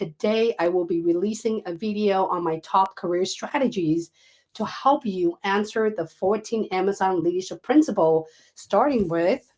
a day, I will be releasing a video on my top career strategies to help you answer the 14 Amazon leadership principle, starting with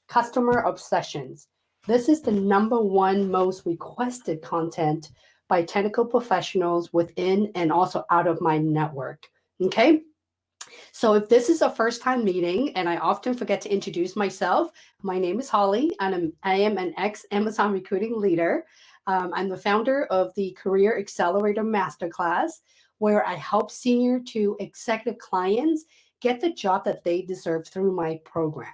customer obsessions. This is the number one most requested content by technical professionals within and also out of my network. Okay. So if this is a first time meeting, and I often forget to introduce myself, my name is Holly, and I am an ex Amazon recruiting leader. I'm the founder of the Career Accelerator Masterclass, where I help senior to executive clients get the job that they deserve through my program.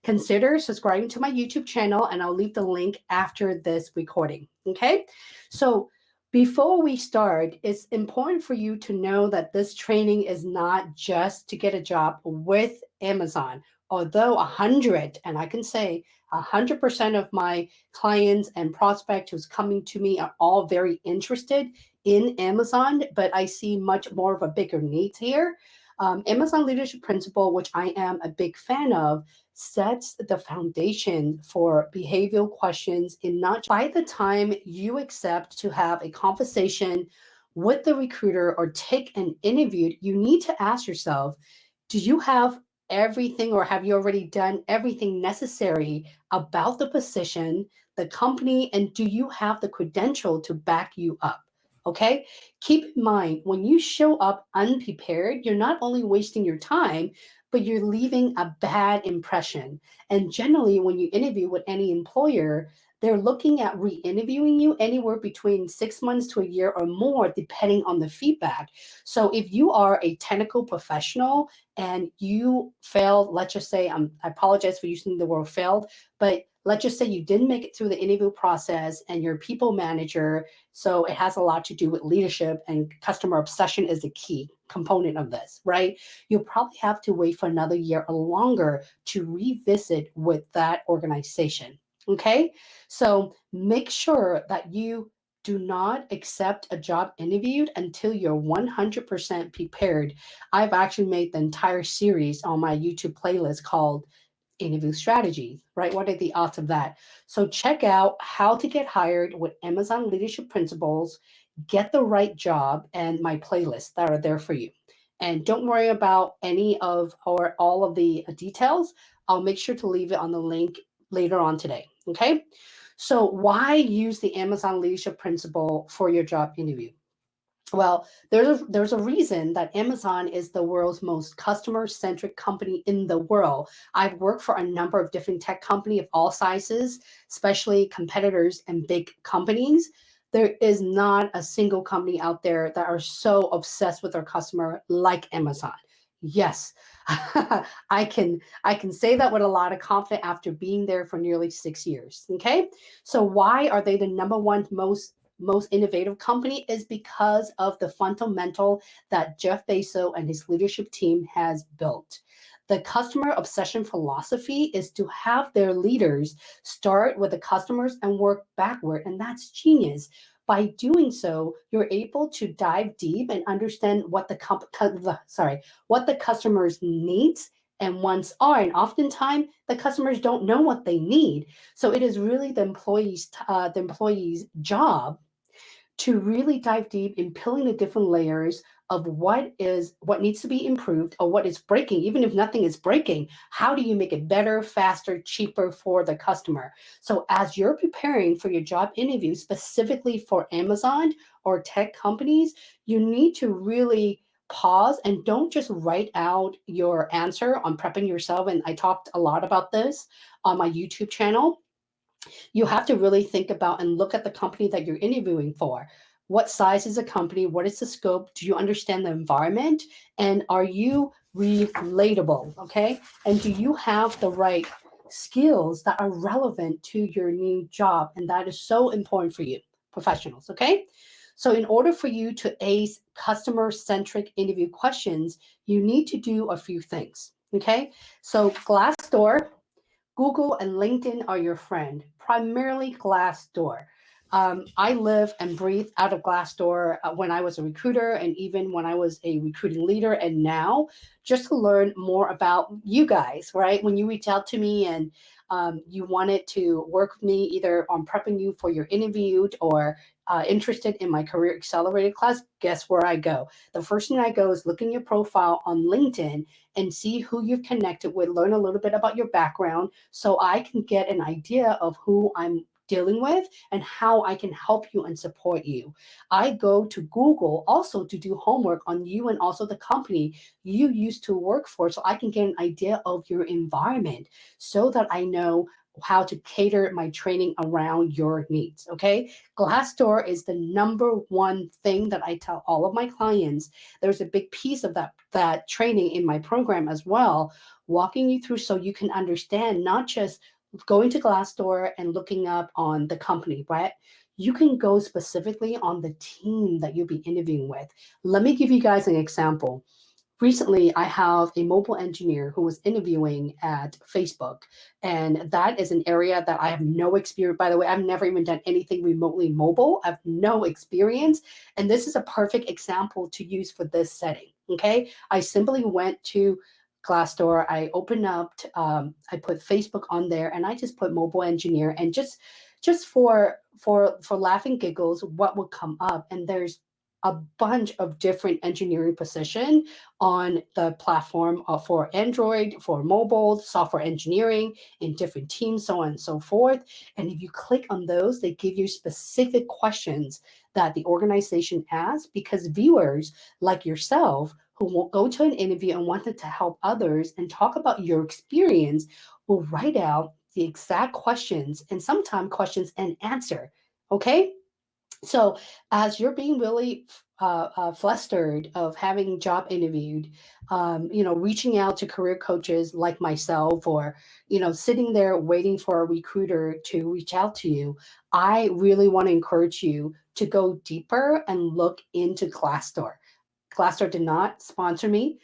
Consider subscribing to my YouTube channel, and I'll leave the link after this recording. Okay. So before we start, it's important for you to know that this training is not just to get a job with Amazon. Although 100, and I can say 100% of my clients and prospects who's coming to me are all very interested in Amazon, but I see much more of a bigger need here. Amazon Leadership Principle, which I am a big fan of, sets the foundation for behavioral questions in not by the time you accept to have a conversation with the recruiter or take an interview, you need to ask yourself, do you have everything, or have you already done everything necessary about the position, the company, and do you have the credential to back you up? Okay. Keep in mind, when you show up unprepared, you're not only wasting your time, but you're leaving a bad impression. And generally, when you interview with any employer, they're looking at re-interviewing you anywhere between 6 months to a year or more, depending on the feedback. So if you are a technical professional and you failed, let's just say, I apologize for using the word failed, but let's just say you didn't make it through the interview process and you're a people manager. So it has a lot to do with leadership, and customer obsession is a key component of this, right? You'll probably have to wait for another year or longer to revisit with that organization. Okay. So make sure that you do not accept a job interview until you're 100% prepared. I've actually made the entire series on my YouTube playlist called Interview Strategies, right? What are the odds of that? So check out how to get hired with Amazon Leadership Principles, get the right job, and my playlists that are there for you. And don't worry about any of or all of the details. I'll make sure to leave it on the link later on today. Okay. So why use the Amazon Leadership Principle for your job interview? Well, there's a reason that Amazon is the world's most customer-centric company in the world. I've worked for a number of different tech companies of all sizes, especially competitors and big companies. There is not a single company out there that are so obsessed with their customer like Amazon. Yes, I can say that with a lot of confidence after being there for nearly 6 years. Okay, so why are they the number one most innovative company? Is because of the fundamental that Jeff Bezos and his leadership team has built. The customer obsession philosophy is to have their leaders start with the customers and work backward, and that's genius. By doing so, you're able to dive deep and understand what what the customer's needs and wants are. And oftentimes, the customers don't know what they need. So it is really the employee's job to really dive deep in peeling the different layers of what needs to be improved or what is breaking. Even if nothing is breaking, how do you make it better, faster, cheaper for the customer? So as you're preparing for your job interview, specifically for Amazon or tech companies, you need to really pause and don't just write out your answer on prepping yourself. And I talked a lot about this on my YouTube channel. You have to really think about and look at the company that you're interviewing for. What size is the company? What is the scope? Do you understand the environment? And are you relatable? Okay. And do you have the right skills that are relevant to your new job? And that is so important for you, professionals. Okay. So in order for you to ace customer-centric interview questions, you need to do a few things. Okay. So Glassdoor, Google, and LinkedIn are your friend, primarily Glassdoor. I live and breathe out of Glassdoor when I was a recruiter and even when I was a recruiting leader, and now just to learn more about you guys, right? When you reach out to me and you wanted to work with me either on prepping you for your interview or interested in my Career Accelerator class, guess where I go? The first thing I go is look in your profile on LinkedIn and see who you've connected with, learn a little bit about your background so I can get an idea of who I'm dealing with and how I can help you and support you. I go to Google also to do homework on you and also the company you used to work for so I can get an idea of your environment so that I know how to cater my training around your needs. Okay. Glassdoor is the number one thing that I tell all of my clients. There's a big piece of that training in my program as well, walking you through so you can understand not just going to Glassdoor and looking up on the company, right? You can go specifically on the team that you'll be interviewing with. Let me give you guys an example. Recently, I have a mobile engineer who was interviewing at Facebook, and that is an area that I have no experience. By the way, I've never even done anything remotely mobile. I have no experience, and this is a perfect example to use for this setting. Okay, I simply went to Glassdoor. I opened up. I put Facebook on there, and I just put mobile engineer, and just for laughing giggles, what would come up? And there's a bunch of different engineering position on the platform for Android, for mobile, software engineering in different teams, so on and so forth. And if you click on those, they give you specific questions that the organization asks because viewers like yourself who will go to an interview and wanted to help others and talk about your experience will write out the exact questions and sometimes questions and answer. Okay. So as you're being really flustered of having job interviewed, reaching out to career coaches like myself, or sitting there waiting for a recruiter to reach out to you, I really want to encourage you to go deeper and look into Glassdoor. Glassdoor did not sponsor me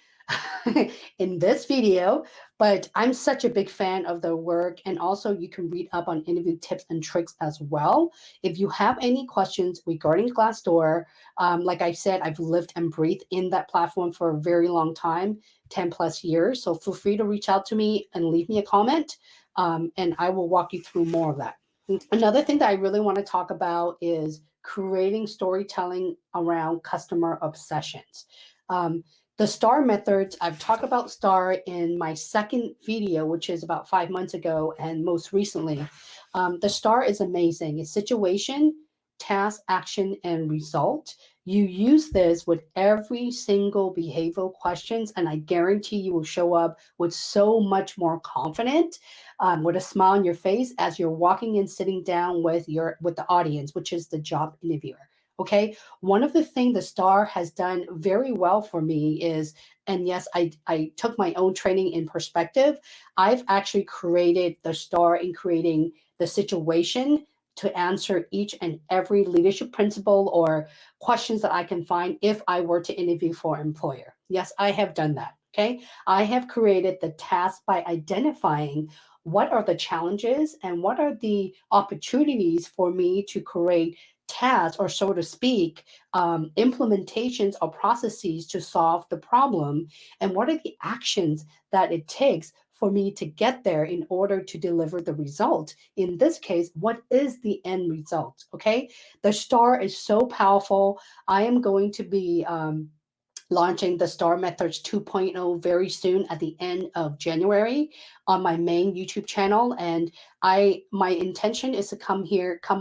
in this video, but I'm such a big fan of their work. And also, you can read up on interview tips and tricks as well. If you have any questions regarding Glassdoor, like I said, I've lived and breathed in that platform for a very long time, 10 plus years. So feel free to reach out to me and leave me a comment, and I will walk you through more of that. Another thing that I really want to talk about is creating storytelling around customer obsessions. The STAR methods, I've talked about STAR in my second video, which is about 5 months ago, and most recently. The STAR is amazing. It's situation, task, action, and result. You use this with every single behavioral questions, and I guarantee you will show up with so much more confident, with a smile on your face as you're walking and sitting down with the audience, which is the job interviewer. Okay. One of the things the STAR has done very well for me is, and yes, I took my own training in perspective. I've actually created the STAR in creating the situation to answer each and every leadership principle or questions that I can find if I were to interview for an employer. Yes, I have done that. Okay. I have created the task by identifying what are the challenges and what are the opportunities for me to create tasks, or so to speak, implementations or processes to solve the problem, and what are the actions that it takes for me to get there in order to deliver the result. In this case, what is the end result? Okay, the STAR is so powerful. I am going to be launching the STAR Methods 2.0 very soon at the end of January on my main YouTube channel. And my intention is to come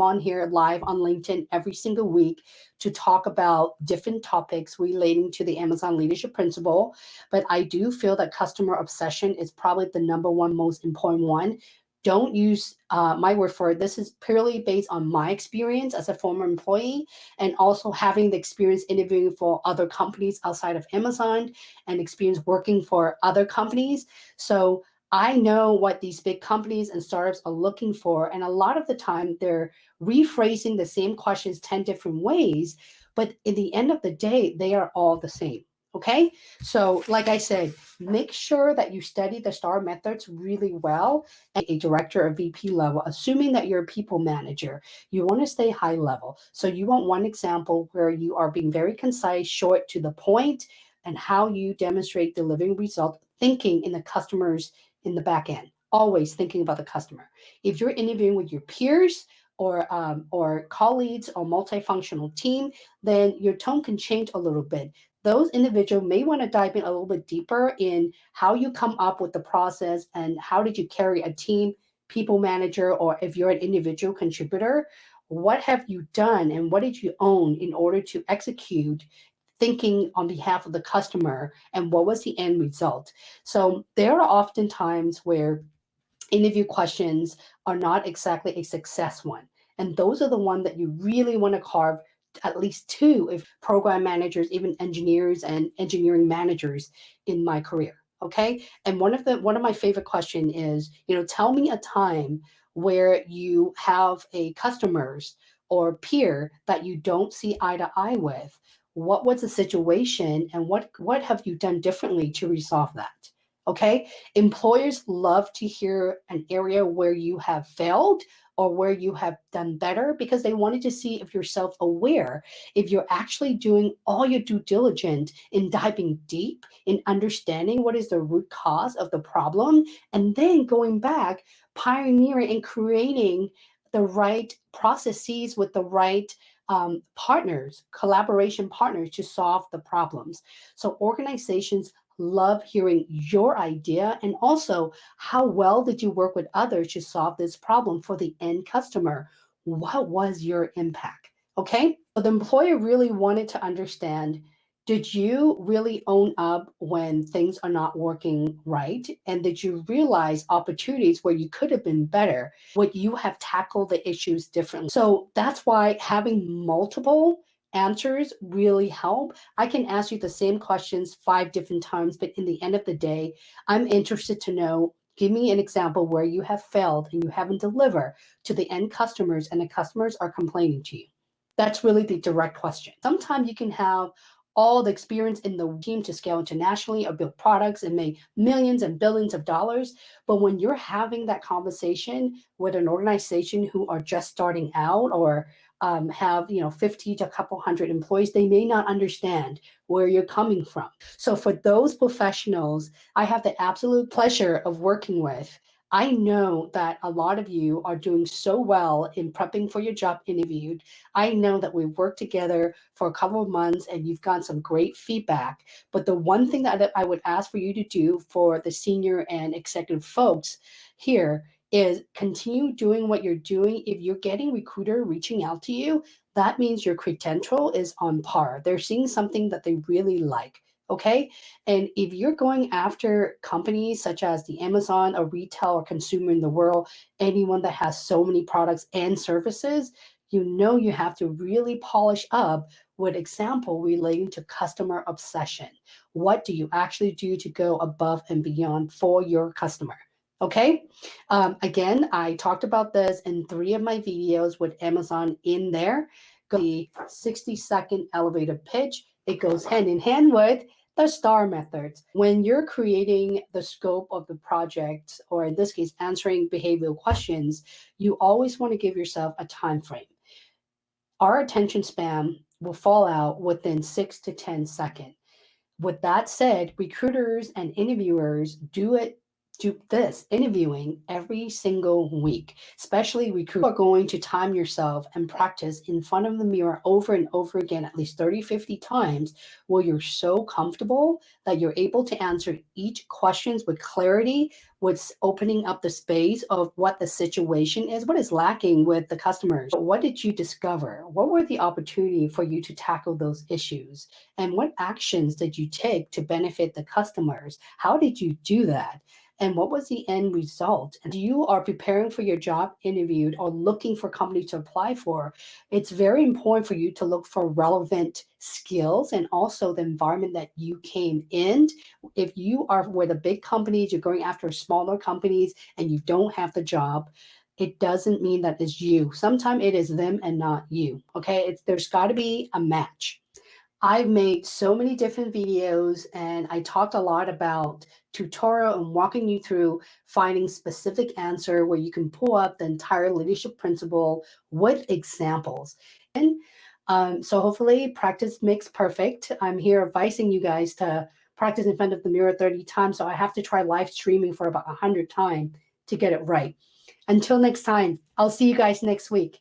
on here live on LinkedIn every single week to talk about different topics relating to the Amazon leadership principle. But I do feel that customer obsession is probably the number one most important one. Don't use my word for it. This is purely based on my experience as a former employee, and also having the experience interviewing for other companies outside of Amazon and experience working for other companies. So I know what these big companies and startups are looking for. And a lot of the time they're rephrasing the same questions 10 different ways, but in the end of the day, they are all the same. Okay. So like I said, make sure that you study the STAR methods really well. And a director or VP level, assuming that you're a people manager, you want to stay high level. So you want one example where you are being very concise, short, to the point, and how you demonstrate delivering result, thinking in the customers in the back end. always thinking about the customer. If you're interviewing with your peers or colleagues or multifunctional team, then your tone can change a little bit. Those individuals may want to dive in a little bit deeper in how you come up with the process and how did you carry a team, people manager, or if you're an individual contributor, what have you done and what did you own in order to execute thinking on behalf of the customer and what was the end result. So there are often times where interview questions are not exactly a success one. And those are the one that you really want to carve at least two if program managers, even engineers and engineering managers in my career. Okay. And one of my favorite question is, tell me a time where you have a customers or peer that you don't see eye to eye with. What was the situation and what have you done differently to resolve that? Okay. Employers love to hear an area where you have failed or where you have done better because they wanted to see if you're self aware, if you're actually doing all your due diligence in diving deep in understanding what is the root cause of the problem, and then going back, pioneering and creating the right processes with the right partners, collaboration partners to solve the problems. So organizations love hearing your idea and also how well did you work with others to solve this problem for the end customer? What was your impact? Okay. So the employer really wanted to understand, did you really own up when things are not working right? And did you realize opportunities where you could have been better? Would you have tackled the issues differently? So that's why having multiple answers really help. I can ask you the same questions 5 different times, but in the end of the day, I'm interested to know, give me an example where you have failed and you haven't delivered to the end customers and the customers are complaining to you. That's really the direct question. Sometimes you can have all the experience in the team to scale internationally or build products and make millions and billions of dollars. But when you're having that conversation with an organization who are just starting out or have 50 to a couple hundred employees, they may not understand where you're coming from. So for those professionals I have the absolute pleasure of working with, I know that a lot of you are doing so well in prepping for your job interview. I know that we've worked together for a couple of months and you've gotten some great feedback. But the one thing that I would ask for you to do for the senior and executive folks here is continue doing what you're doing. If you're getting recruiter reaching out to you, that means your credential is on par. They're seeing something that they really like. Okay. And if you're going after companies such as the Amazon or retail or consumer in the world, anyone that has so many products and services, you have to really polish up with example relating to customer obsession. What do you actually do to go above and beyond for your customer? Okay. Again, I talked about this in 3 of my videos with Amazon in there. The 60-second elevator pitch. It goes hand in hand with the STAR methods. When you're creating the scope of the project, or in this case, answering behavioral questions, you always want to give yourself a time frame. Our attention span will fall out within 6 to 10 seconds. With that said, recruiters and interviewers do this interviewing every single week, especially recruiters. You are going to time yourself and practice in front of the mirror over and over again, at least 30, 50 times, where you're so comfortable that you're able to answer each questions with clarity, with opening up the space of what the situation is, what is lacking with the customers. What did you discover? What were the opportunity for you to tackle those issues? And what actions did you take to benefit the customers? How did you do that? And what was the end result? And you are preparing for your job interview or looking for company to apply for, it's very important for you to look for relevant skills and also the environment that you came in. If you are with a big companies, you're going after smaller companies and you don't have the job, it doesn't mean that it's you. Sometimes it is them and not you. Okay, there's got to be a match. I've made so many different videos and I talked a lot about tutorial and walking you through finding specific answer where you can pull up the entire leadership principle with examples. And so hopefully practice makes perfect. I'm here advising you guys to practice in front of the mirror 30 times. So I have to try live streaming for about 100 times to get it right. Until next time, I'll see you guys next week.